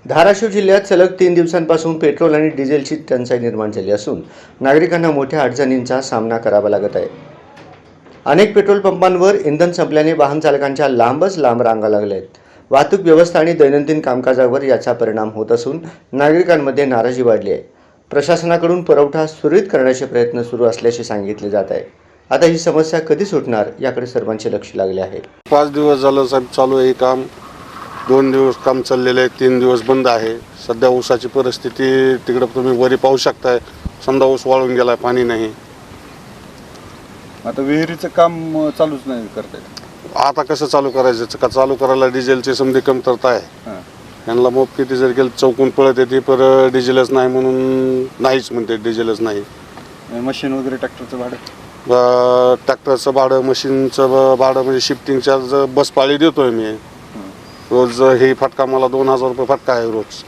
धाराशिव जिल्ह्यात सलग 3 दिवसांपासून पेट्रोल आणि डिझेलची टंचाई निर्माण झाली असून नागरिकांना मोठ्या अडचणींचा सामना करावा लागत आहे. अनेक पेट्रोल पंपांवर इंधन संपल्याने वाहन चालकांच्या लांबच लांब रांगा लागल्या आहेत. वाहतूक व्यवस्था आणि दैनंदिन कामकाजावर याचा परिणाम होत असून नागरिकांमध्ये नाराजी वाढली आहे. प्रशासनाकडून पुरवठा सुरळीत करण्याचे प्रयत्न सुरू असल्याचे सांगितले जात आहे. आता ही समस्या कधी सुटणार याकडे सर्वांचे लक्ष लागले आहे. 5 दिवस झालं साहेब चालू आहे काम. 2 दिवस काम चाललेलं आहे, 3 दिवस बंद आहे. सध्या ऊसाची परिस्थिती तिकडं तुम्ही वरी पाहू शकताय. समजा ऊस वाळून गेलाय, पाणी नाही. आता विहिरीचं काम चालूच नाही करतायत. आता कसं चालू करायचं? का चालू करायला डिझेलची समधी कमतरता आहे. यांना मोप किती जर गेलं चौकून पळत येते, पर डिझेलच नाही म्हणून नाहीच म्हणते, डिझेलच नाही. मशीन वगैरे ट्रॅक्टरचं भाडं, ट्रॅक्टरचं भाडं, मशीनचं भाडं, म्हणजे शिफ्टिंगच्या बस पाळी देतोय मी रोज. ही फटका मला 2000 रुपये फटका आहे रोज.